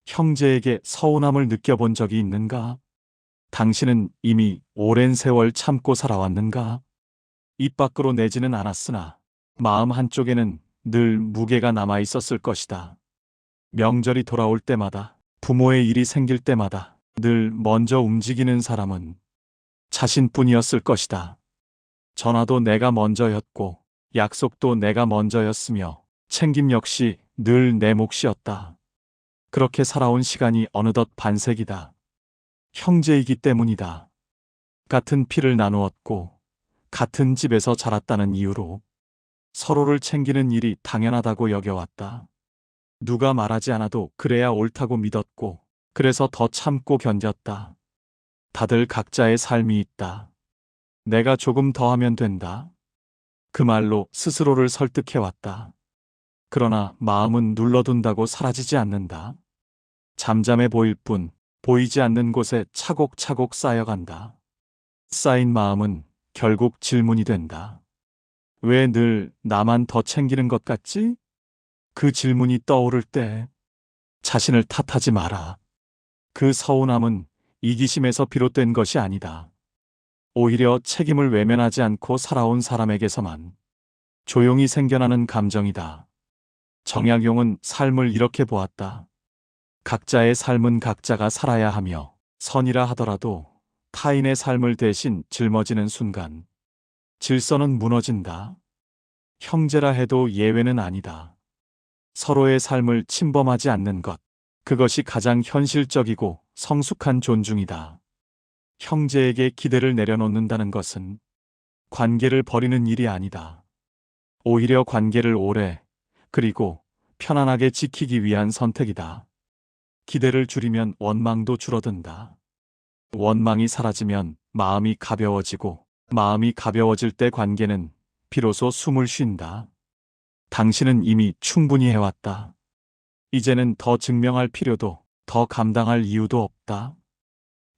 형제에게 서운함을 느껴본 적이 있는가? 당신은 이미 오랜 세월 참고 살아왔는가? 입 밖으로 내지는 않았으나 마음 한쪽에는 늘 무게가 남아 있었을 것이다. 명절이 돌아올 때마다, 부모의 일이 생길 때마다 늘 먼저 움직이는 사람은 자신뿐이었을 것이다. 전화도 내가 먼저였고, 약속도 내가 먼저였으며, 챙김 역시 늘 내 몫이었다. 그렇게 살아온 시간이 어느덧 반세기다. 형제이기 때문이다. 같은 피를 나누었고, 같은 집에서 자랐다는 이유로 서로를 챙기는 일이 당연하다고 여겨왔다. 누가 말하지 않아도 그래야 옳다고 믿었고, 그래서 더 참고 견뎠다. 다들 각자의 삶이 있다. 내가 조금 더 하면 된다. 그 말로 스스로를 설득해왔다. 그러나 마음은 눌러둔다고 사라지지 않는다. 잠잠해 보일 뿐 보이지 않는 곳에 차곡차곡 쌓여간다. 쌓인 마음은 결국 질문이 된다. 왜 늘 나만 더 챙기는 것 같지? 그 질문이 떠오를 때 자신을 탓하지 마라. 그 서운함은 이기심에서 비롯된 것이 아니다. 오히려 책임을 외면하지 않고 살아온 사람에게서만 조용히 생겨나는 감정이다. 정약용은 삶을 이렇게 보았다. 각자의 삶은 각자가 살아야 하며, 선이라 하더라도 타인의 삶을 대신 짊어지는 순간 질서는 무너진다. 형제라 해도 예외는 아니다. 서로의 삶을 침범하지 않는 것, 그것이 가장 현실적이고 성숙한 존중이다. 형제에게 기대를 내려놓는다는 것은 관계를 버리는 일이 아니다. 오히려 관계를 오래, 그리고 편안하게 지키기 위한 선택이다. 기대를 줄이면 원망도 줄어든다. 원망이 사라지면 마음이 가벼워지고, 마음이 가벼워질 때 관계는 비로소 숨을 쉰다. 당신은 이미 충분히 해왔다. 이제는 더 증명할 필요도, 더 감당할 이유도 없다.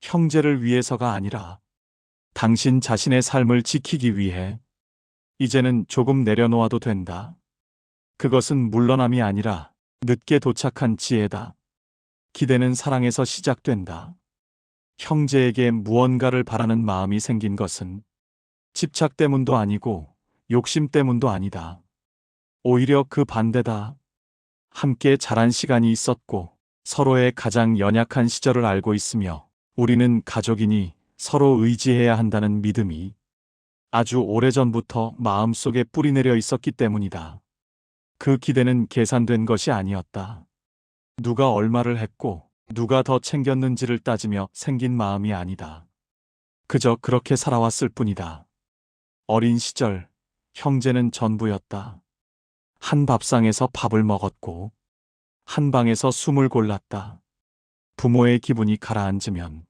형제를 위해서가 아니라 당신 자신의 삶을 지키기 위해 이제는 조금 내려놓아도 된다. 그것은 물러남이 아니라 늦게 도착한 지혜다. 기대는 사랑에서 시작된다. 형제에게 무언가를 바라는 마음이 생긴 것은 집착 때문도 아니고 욕심 때문도 아니다. 오히려 그 반대다. 함께 자란 시간이 있었고 서로의 가장 연약한 시절을 알고 있으며 우리는 가족이니 서로 의지해야 한다는 믿음이 아주 오래전부터 마음속에 뿌리내려 있었기 때문이다. 그 기대는 계산된 것이 아니었다. 누가 얼마를 했고 누가 더 챙겼는지를 따지며 생긴 마음이 아니다. 그저 그렇게 살아왔을 뿐이다. 어린 시절 형제는 전부였다. 한 밥상에서 밥을 먹었고 한 방에서 숨을 골랐다. 부모의 기분이 가라앉으면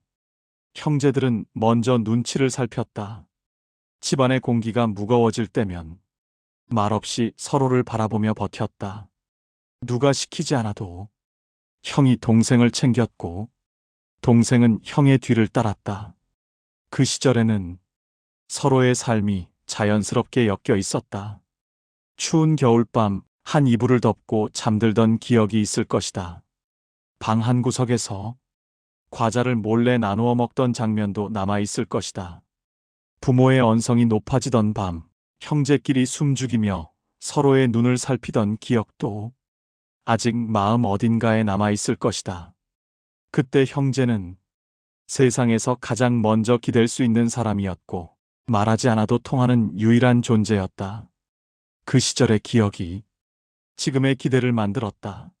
형제들은 먼저 눈치를 살폈다. 집안의 공기가 무거워질 때면 말없이 서로를 바라보며 버텼다. 누가 시키지 않아도 형이 동생을 챙겼고 동생은 형의 뒤를 따랐다. 그 시절에는 서로의 삶이 자연스럽게 엮여 있었다. 추운 겨울밤 한 이불을 덮고 잠들던 기억이 있을 것이다. 방 한 구석에서 과자를 몰래 나누어 먹던 장면도 남아 있을 것이다. 부모의 언성이 높아지던 밤, 형제끼리 숨죽이며 서로의 눈을 살피던 기억도 아직 마음 어딘가에 남아 있을 것이다. 그때 형제는 세상에서 가장 먼저 기댈 수 있는 사람이었고 말하지 않아도 통하는 유일한 존재였다. 그 시절의 기억이 지금의 기대를 만들었다.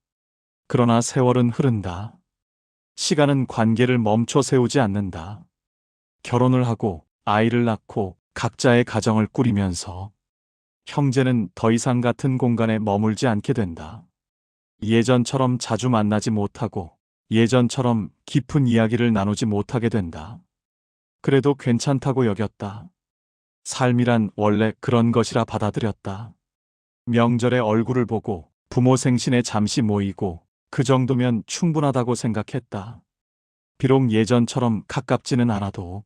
그러나 세월은 흐른다. 시간은 관계를 멈춰 세우지 않는다. 결혼을 하고 아이를 낳고 각자의 가정을 꾸리면서 형제는 더 이상 같은 공간에 머물지 않게 된다. 예전처럼 자주 만나지 못하고 예전처럼 깊은 이야기를 나누지 못하게 된다. 그래도 괜찮다고 여겼다. 삶이란 원래 그런 것이라 받아들였다. 명절에 얼굴을 보고 부모 생신에 잠시 모이고 그 정도면 충분하다고 생각했다. 비록 예전처럼 가깝지는 않아도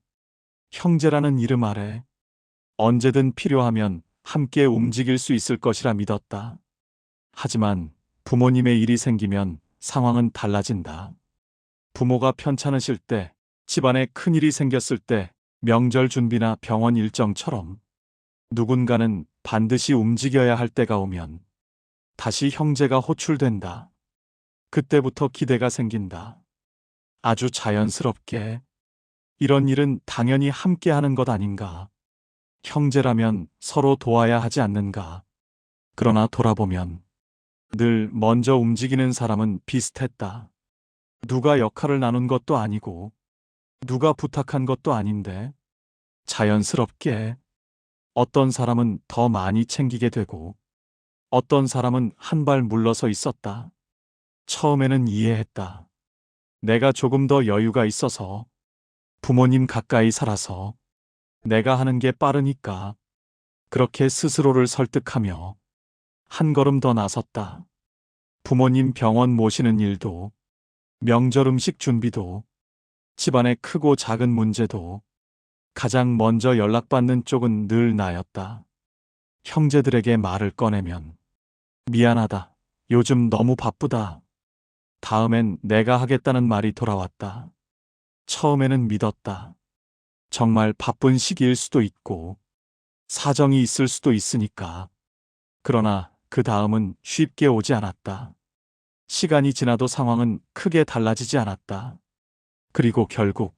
형제라는 이름 아래 언제든 필요하면 함께 움직일 수 있을 것이라 믿었다. 하지만 부모님의 일이 생기면 상황은 달라진다. 부모가 편찮으실 때, 집안에 큰일이 생겼을 때, 명절 준비나 병원 일정처럼 누군가는 반드시 움직여야 할 때가 오면 다시 형제가 호출된다. 그때부터 기대가 생긴다. 아주 자연스럽게. 이런 일은 당연히 함께 하는 것 아닌가. 형제라면 서로 도와야 하지 않는가. 그러나 돌아보면 늘 먼저 움직이는 사람은 비슷했다. 누가 역할을 나눈 것도 아니고 누가 부탁한 것도 아닌데 자연스럽게 어떤 사람은 더 많이 챙기게 되고 어떤 사람은 한 발 물러서 있었다. 처음에는 이해했다. 내가 조금 더 여유가 있어서 부모님 가까이 살아서 내가 하는 게 빠르니까 그렇게 스스로를 설득하며 한 걸음 더 나섰다. 부모님 병원 모시는 일도 명절 음식 준비도 집안의 크고 작은 문제도 가장 먼저 연락받는 쪽은 늘 나였다. 형제들에게 말을 꺼내면 미안하다. 요즘 너무 바쁘다. 다음엔 내가 하겠다는 말이 돌아왔다. 처음에는 믿었다. 정말 바쁜 시기일 수도 있고 사정이 있을 수도 있으니까. 그러나 그 다음은 쉽게 오지 않았다. 시간이 지나도 상황은 크게 달라지지 않았다. 그리고 결국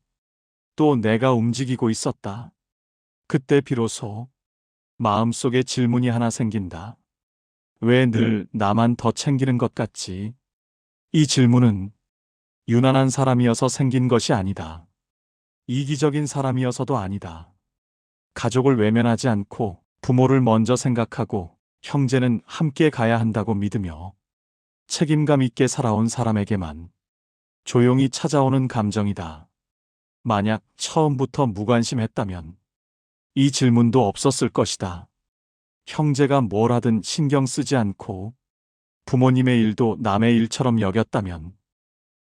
또 내가 움직이고 있었다. 그때 비로소 마음속에 질문이 하나 생긴다. 왜 늘 나만 더 챙기는 것 같지? 이 질문은 유난한 사람이어서 생긴 것이 아니다. 이기적인 사람이어서도 아니다. 가족을 외면하지 않고 부모를 먼저 생각하고 형제는 함께 가야 한다고 믿으며 책임감 있게 살아온 사람에게만 조용히 찾아오는 감정이다. 만약 처음부터 무관심했다면 이 질문도 없었을 것이다. 형제가 뭘 하든 신경 쓰지 않고 부모님의 일도 남의 일처럼 여겼다면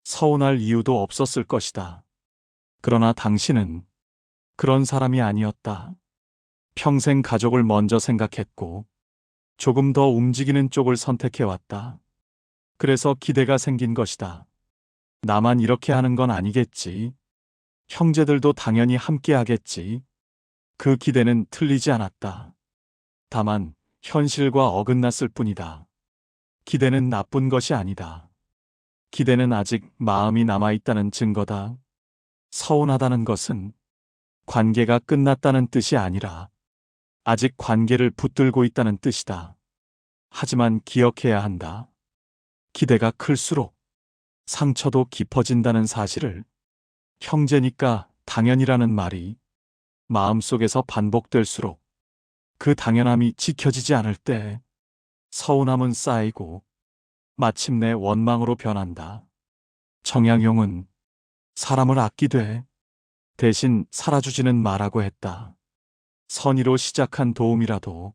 서운할 이유도 없었을 것이다. 그러나 당신은 그런 사람이 아니었다. 평생 가족을 먼저 생각했고 조금 더 움직이는 쪽을 선택해왔다. 그래서 기대가 생긴 것이다. 나만 이렇게 하는 건 아니겠지. 형제들도 당연히 함께 하겠지. 그 기대는 틀리지 않았다. 다만 현실과 어긋났을 뿐이다. 기대는 나쁜 것이 아니다. 기대는 아직 마음이 남아있다는 증거다. 서운하다는 것은 관계가 끝났다는 뜻이 아니라 아직 관계를 붙들고 있다는 뜻이다. 하지만 기억해야 한다. 기대가 클수록 상처도 깊어진다는 사실을. 형제니까 당연이라는 말이 마음속에서 반복될수록 그 당연함이 지켜지지 않을 때 서운함은 쌓이고 마침내 원망으로 변한다. 정약용은 사람을 아끼되 대신 살아주지는 말라고 했다. 선의로 시작한 도움이라도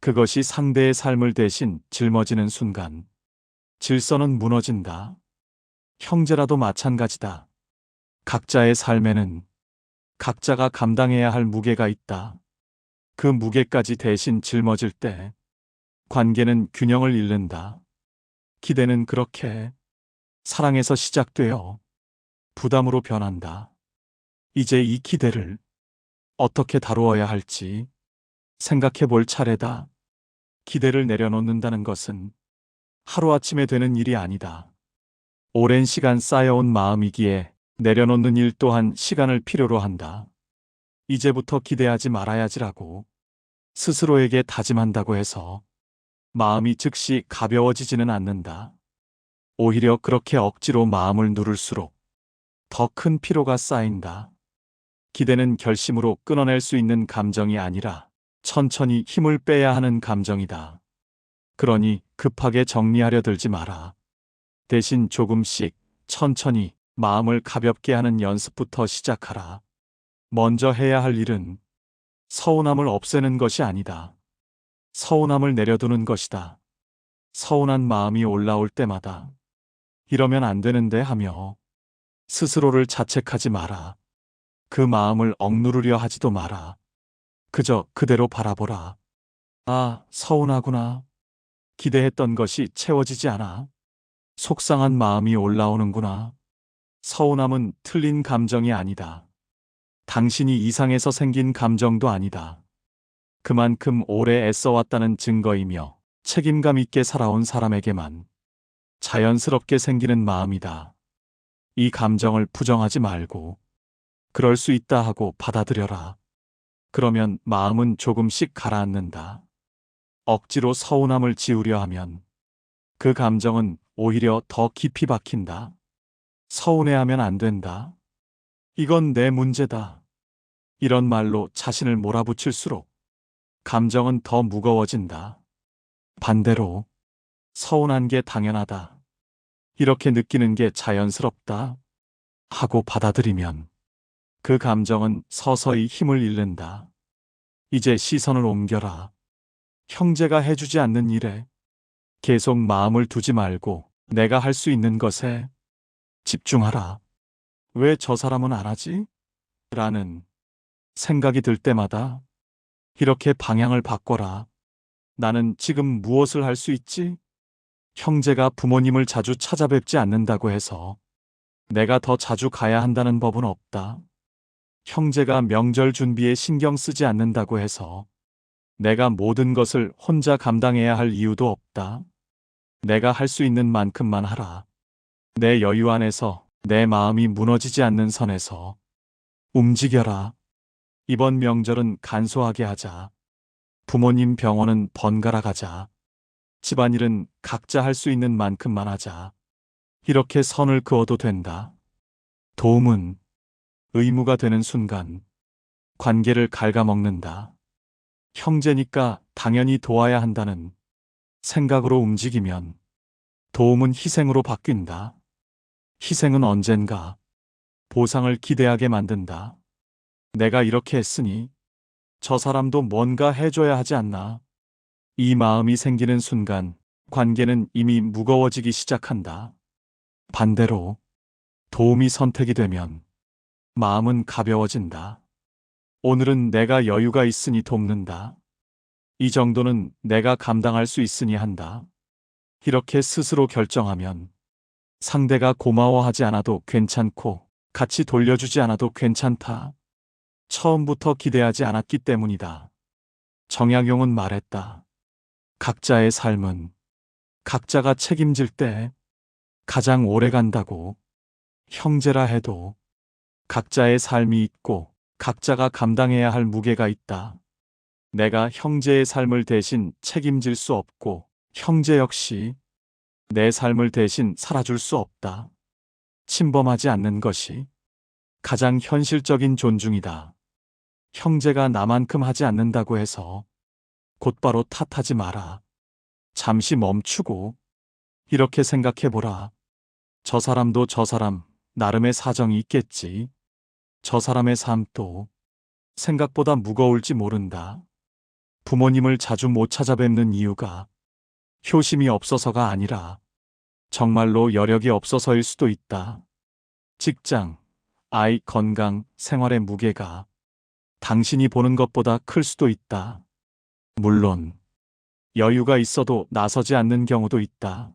그것이 상대의 삶을 대신 짊어지는 순간 질서는 무너진다. 형제라도 마찬가지다. 각자의 삶에는 각자가 감당해야 할 무게가 있다. 그 무게까지 대신 짊어질 때 관계는 균형을 잃는다. 기대는 그렇게 사랑에서 시작되어 부담으로 변한다. 이제 이 기대를 어떻게 다루어야 할지 생각해 볼 차례다. 기대를 내려놓는다는 것은 하루아침에 되는 일이 아니다. 오랜 시간 쌓여온 마음이기에 내려놓는 일 또한 시간을 필요로 한다. 이제부터 기대하지 말아야지라고 스스로에게 다짐한다고 해서 마음이 즉시 가벼워지지는 않는다. 오히려 그렇게 억지로 마음을 누를수록 더 큰 피로가 쌓인다. 기대는 결심으로 끊어낼 수 있는 감정이 아니라 천천히 힘을 빼야 하는 감정이다. 그러니 급하게 정리하려 들지 마라. 대신 조금씩 천천히 마음을 가볍게 하는 연습부터 시작하라. 먼저 해야 할 일은 서운함을 없애는 것이 아니다. 서운함을 내려두는 것이다. 서운한 마음이 올라올 때마다 이러면 안 되는데 하며 스스로를 자책하지 마라. 그 마음을 억누르려 하지도 마라. 그저 그대로 바라보라. 아, 서운하구나. 기대했던 것이 채워지지 않아. 속상한 마음이 올라오는구나. 서운함은 틀린 감정이 아니다. 당신이 이상해서 생긴 감정도 아니다. 그만큼 오래 애써왔다는 증거이며 책임감 있게 살아온 사람에게만 자연스럽게 생기는 마음이다. 이 감정을 부정하지 말고 그럴 수 있다 하고 받아들여라. 그러면 마음은 조금씩 가라앉는다. 억지로 서운함을 지우려 하면 그 감정은 오히려 더 깊이 박힌다. 서운해하면 안 된다. 이건 내 문제다. 이런 말로 자신을 몰아붙일수록 감정은 더 무거워진다. 반대로 서운한 게 당연하다. 이렇게 느끼는 게 자연스럽다. 하고 받아들이면 그 감정은 서서히 힘을 잃는다. 이제 시선을 옮겨라. 형제가 해주지 않는 일에 계속 마음을 두지 말고 내가 할 수 있는 것에 집중하라. 왜 저 사람은 안 하지? 라는 생각이 들 때마다 이렇게 방향을 바꿔라. 나는 지금 무엇을 할 수 있지? 형제가 부모님을 자주 찾아뵙지 않는다고 해서 내가 더 자주 가야 한다는 법은 없다. 형제가 명절 준비에 신경 쓰지 않는다고 해서 내가 모든 것을 혼자 감당해야 할 이유도 없다. 내가 할 수 있는 만큼만 하라. 내 여유 안에서 내 마음이 무너지지 않는 선에서 움직여라. 이번 명절은 간소하게 하자. 부모님 병원은 번갈아 가자. 집안일은 각자 할 수 있는 만큼만 하자. 이렇게 선을 그어도 된다. 도움은 의무가 되는 순간 관계를 갉아먹는다. 형제니까 당연히 도와야 한다는 생각으로 움직이면 도움은 희생으로 바뀐다. 희생은 언젠가 보상을 기대하게 만든다. 내가 이렇게 했으니 저 사람도 뭔가 해줘야 하지 않나. 이 마음이 생기는 순간 관계는 이미 무거워지기 시작한다. 반대로 도움이 선택이 되면 마음은 가벼워진다. 오늘은 내가 여유가 있으니 돕는다. 이 정도는 내가 감당할 수 있으니 한다. 이렇게 스스로 결정하면 상대가 고마워하지 않아도 괜찮고 같이 돌려주지 않아도 괜찮다. 처음부터 기대하지 않았기 때문이다. 정약용은 말했다. 각자의 삶은 각자가 책임질 때 가장 오래 간다고. 형제라 해도 각자의 삶이 있고 각자가 감당해야 할 무게가 있다. 내가 형제의 삶을 대신 책임질 수 없고 형제 역시 내 삶을 대신 살아줄 수 없다. 침범하지 않는 것이 가장 현실적인 존중이다. 형제가 나만큼 하지 않는다고 해서 곧바로 탓하지 마라. 잠시 멈추고 이렇게 생각해보라. 저 사람도 저 사람 나름의 사정이 있겠지. 저 사람의 삶도 생각보다 무거울지 모른다. 부모님을 자주 못 찾아뵙는 이유가 효심이 없어서가 아니라 정말로 여력이 없어서일 수도 있다. 직장, 아이 건강, 생활의 무게가 당신이 보는 것보다 클 수도 있다. 물론 여유가 있어도 나서지 않는 경우도 있다.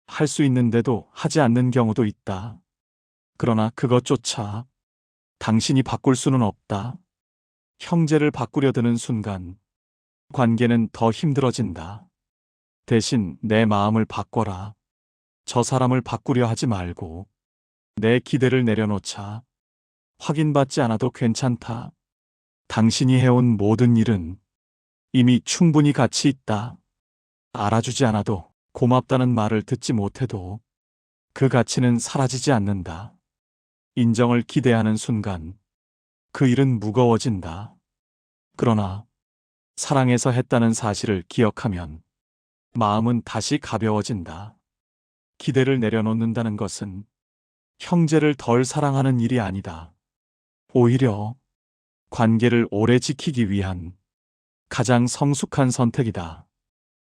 할 수 있는데도 하지 않는 경우도 있다. 그러나 그것조차 당신이 바꿀 수는 없다. 형제를 바꾸려 드는 순간 관계는 더 힘들어진다. 대신 내 마음을 바꿔라. 저 사람을 바꾸려 하지 말고 내 기대를 내려놓자. 확인받지 않아도 괜찮다. 당신이 해온 모든 일은 이미 충분히 가치 있다. 알아주지 않아도 고맙다는 말을 듣지 못해도 그 가치는 사라지지 않는다. 인정을 기대하는 순간 그 일은 무거워진다. 그러나 사랑해서 했다는 사실을 기억하면 마음은 다시 가벼워진다. 기대를 내려놓는다는 것은 형제를 덜 사랑하는 일이 아니다. 오히려 관계를 오래 지키기 위한 가장 성숙한 선택이다.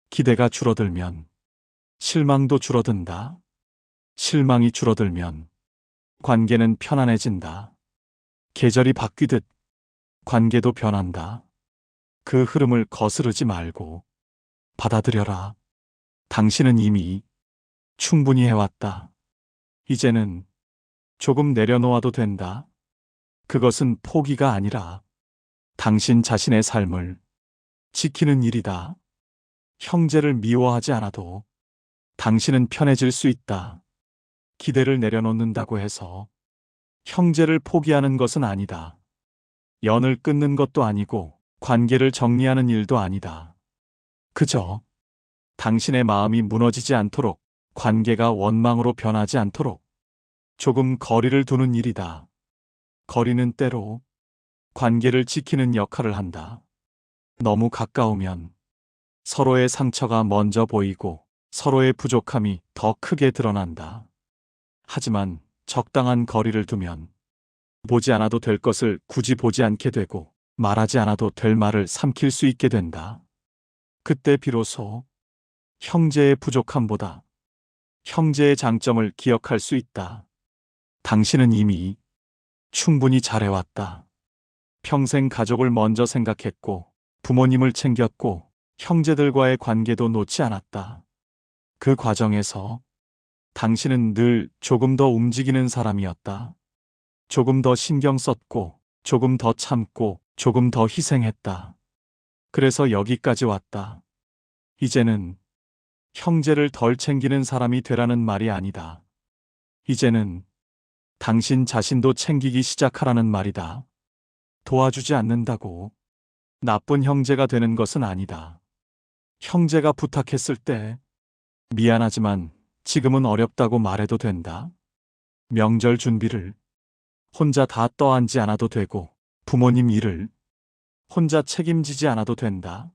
기대가 줄어들면 실망도 줄어든다. 실망이 줄어들면 관계는 편안해진다. 계절이 바뀌듯 관계도 변한다. 그 흐름을 거스르지 말고 받아들여라. 당신은 이미 충분히 해왔다. 이제는 조금 내려놓아도 된다. 그것은 포기가 아니라 당신 자신의 삶을 지키는 일이다. 형제를 미워하지 않아도 당신은 편해질 수 있다. 기대를 내려놓는다고 해서 형제를 포기하는 것은 아니다. 연을 끊는 것도 아니고 관계를 정리하는 일도 아니다. 그저 당신의 마음이 무너지지 않도록, 관계가 원망으로 변하지 않도록 조금 거리를 두는 일이다. 거리는 때로 관계를 지키는 역할을 한다. 너무 가까우면 서로의 상처가 먼저 보이고 서로의 부족함이 더 크게 드러난다. 하지만 적당한 거리를 두면 보지 않아도 될 것을 굳이 보지 않게 되고 말하지 않아도 될 말을 삼킬 수 있게 된다. 그때 비로소 형제의 부족함보다 형제의 장점을 기억할 수 있다. 당신은 이미 충분히 잘해왔다. 평생 가족을 먼저 생각했고 부모님을 챙겼고 형제들과의 관계도 놓지 않았다. 그 과정에서 당신은 늘 조금 더 움직이는 사람이었다. 조금 더 신경 썼고 조금 더 참고 조금 더 희생했다. 그래서 여기까지 왔다. 이제는 형제를 덜 챙기는 사람이 되라는 말이 아니다. 이제는 당신 자신도 챙기기 시작하라는 말이다. 도와주지 않는다고 나쁜 형제가 되는 것은 아니다. 형제가 부탁했을 때 미안하지만 지금은 어렵다고 말해도 된다. 명절 준비를 혼자 다 떠안지 않아도 되고 부모님 일을 혼자 책임지지 않아도 된다.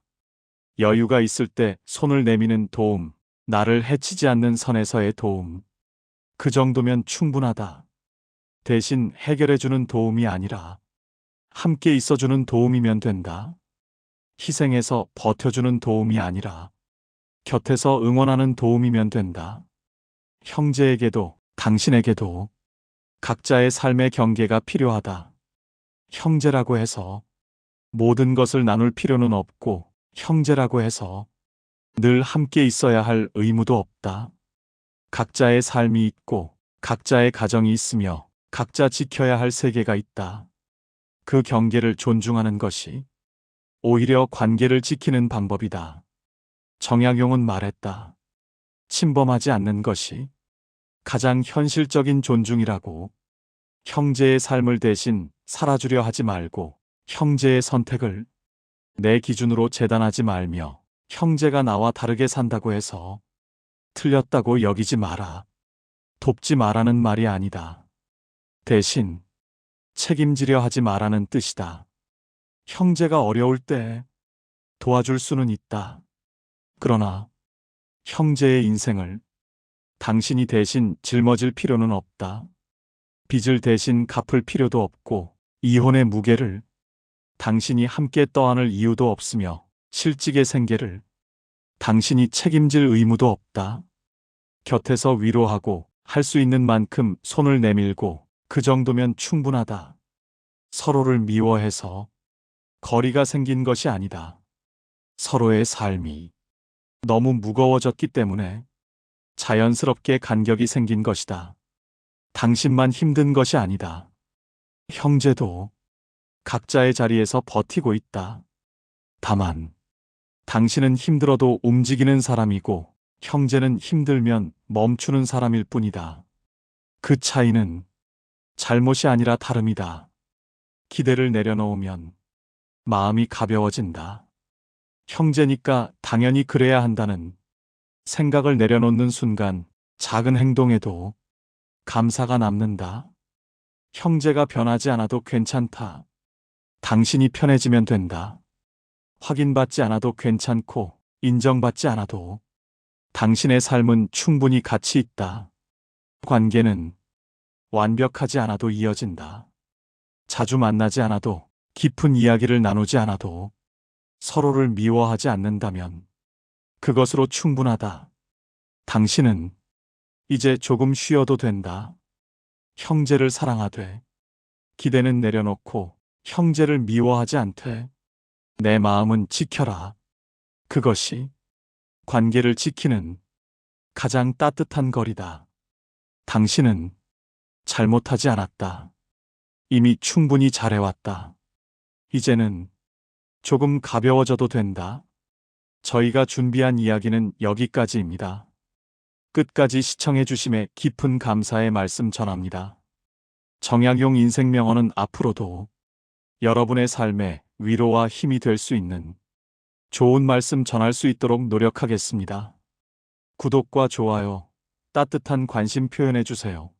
여유가 있을 때 손을 내미는 도움, 나를 해치지 않는 선에서의 도움. 그 정도면 충분하다. 대신 해결해주는 도움이 아니라 함께 있어주는 도움이면 된다. 희생해서 버텨주는 도움이 아니라 곁에서 응원하는 도움이면 된다. 형제에게도 당신에게도 각자의 삶의 경계가 필요하다. 형제라고 해서 모든 것을 나눌 필요는 없고 형제라고 해서 늘 함께 있어야 할 의무도 없다. 각자의 삶이 있고 각자의 가정이 있으며 각자 지켜야 할 세계가 있다. 그 경계를 존중하는 것이 오히려 관계를 지키는 방법이다. 정약용은 말했다. 침범하지 않는 것이 가장 현실적인 존중이라고. 형제의 삶을 대신 살아주려 하지 말고 형제의 선택을 내 기준으로 재단하지 말며 형제가 나와 다르게 산다고 해서 틀렸다고 여기지 마라. 돕지 마라는 말이 아니다. 대신 책임지려 하지 마라는 뜻이다. 형제가 어려울 때 도와줄 수는 있다. 그러나 형제의 인생을 당신이 대신 짊어질 필요는 없다. 빚을 대신 갚을 필요도 없고 이혼의 무게를 당신이 함께 떠안을 이유도 없으며 실직의 생계를 당신이 책임질 의무도 없다. 곁에서 위로하고 할 수 있는 만큼 손을 내밀고 그 정도면 충분하다. 서로를 미워해서 거리가 생긴 것이 아니다. 서로의 삶이 너무 무거워졌기 때문에 자연스럽게 간격이 생긴 것이다. 당신만 힘든 것이 아니다. 형제도 각자의 자리에서 버티고 있다. 다만 당신은 힘들어도 움직이는 사람이고 형제는 힘들면 멈추는 사람일 뿐이다. 그 차이는 잘못이 아니라 다름이다. 기대를 내려놓으면 마음이 가벼워진다. 형제니까 당연히 그래야 한다는 생각을 내려놓는 순간 작은 행동에도 감사가 남는다. 형제가 변하지 않아도 괜찮다. 당신이 편해지면 된다. 확인받지 않아도 괜찮고 인정받지 않아도 당신의 삶은 충분히 가치 있다. 관계는 완벽하지 않아도 이어진다. 자주 만나지 않아도 깊은 이야기를 나누지 않아도 서로를 미워하지 않는다면 그것으로 충분하다. 당신은 이제 조금 쉬어도 된다. 형제를 사랑하되 기대는 내려놓고 형제를 미워하지 않되 내 마음은 지켜라. 그것이 관계를 지키는 가장 따뜻한 거리다. 당신은 잘못하지 않았다. 이미 충분히 잘해왔다. 이제는 조금 가벼워져도 된다. 저희가 준비한 이야기는 여기까지입니다. 끝까지 시청해주심에 깊은 감사의 말씀 전합니다. 정약용 인생명언은 앞으로도 여러분의 삶에 위로와 힘이 될 수 있는 좋은 말씀 전할 수 있도록 노력하겠습니다. 구독과 좋아요, 따뜻한 관심 표현해주세요.